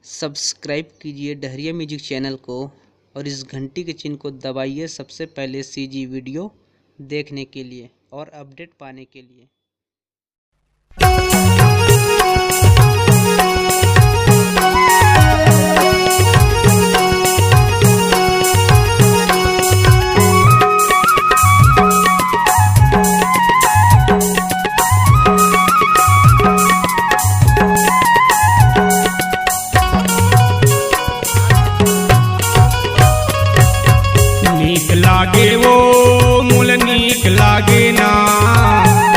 Subscribe कीजिए डहरिया music channel को और इस घंटी के चिन्ह को दबाइए सबसे पहले सीजी वीडियो देखने के लिए और अपडेट पाने के लिए। नीक लागे वो मूल नीक लागे ना,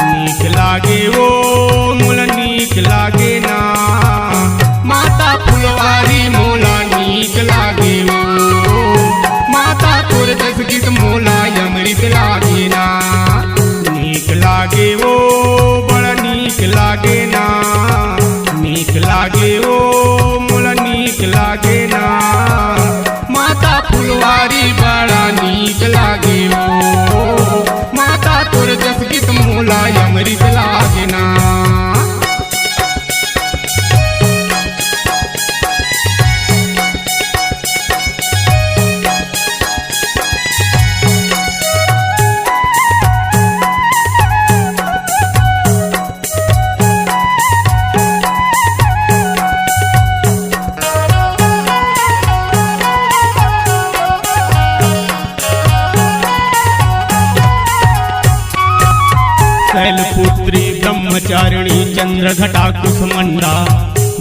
नीक लागे वो मूल नीक लागे ना। माता फुलवारी मोला नीक लागे वो, माता तोर दस गीत मोला अमृत लागे ना। नीक लागे वो बड़ा नीक लागे ना, नीक लागे वो मोला नीक लागे ना। माता फुलवारी बड़ा नीक लागे वो, माता तोर दस गीत मोला अमृत लागे ना। शैलपुत्री ब्रह्मचारिणी चंद्र घटा कुसुमंडा,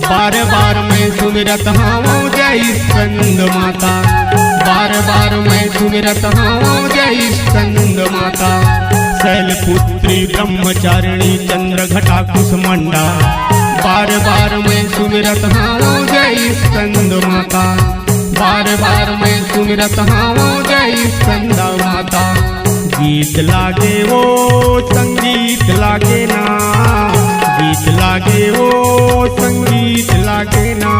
बार बार मैं सुमिरत हूँ जय स्कंद माता, बार बार मैं सुमिरत हूँ जय स्कंद माता। शैलपुत्री ब्रह्मचारिणी चंद्र घटा कुसुमंडा, बार बार मैं सुमिरत हूँ जय स्कंद माता, बार बार मैं सुमिरत हूँ जय स्कंद माता। गीत लागे वो संगीत लागे ना, गीत लागे वो संगीत लागे ना।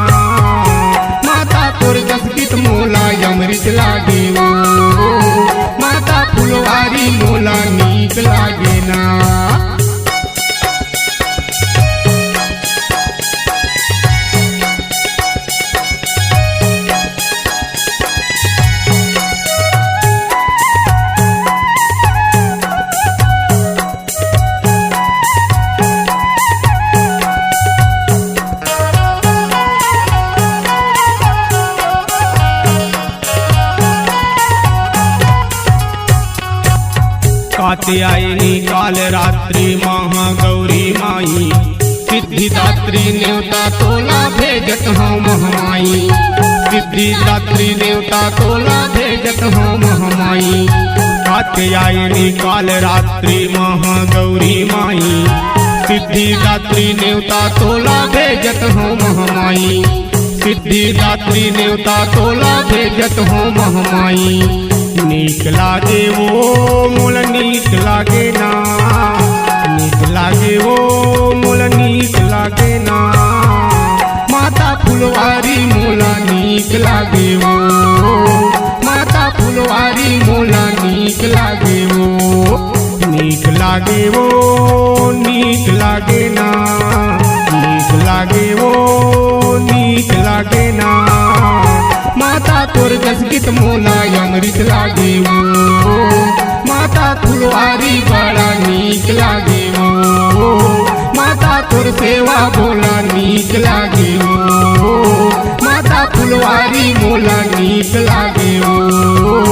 माता तोर दस गीत मोला अमृत लागे वो, माता फुलवारी मोला नीक लागे ना। कात्यायनी काल रात्रि महागौरी माई, सिद्धिदात्री न्योता तोला भेजत हूँ महमाई, सिद्धिदात्री न्योता तोला भेजत हूँ महमाई। कात्यायनी काल रात्रि महागौरी माई, सिद्धिदात्री न्योता तोला भेजत हूँ महमाई, सिद्धिदात्री न्योता तोला भेजत हूँ महमाई। नीक लागे वो मूल नीक लागे ना, नीक लागे वो मूल नीक लागे ना। माता फुलवारी मोला नीक लागे वो, माता फुलवारी मोला नीक लागे वो। नीक लागे वो नीक लागे ना, नीक लागे वो नीक लागे ना। माता तोर दस गीत मोला अमृत लागे वो, माता फुलवारी बड़ा नीक लागे वो, माता तोर सेवा बोला नीक लागे वो, माता फुलवारी मोला नीक लागे वो।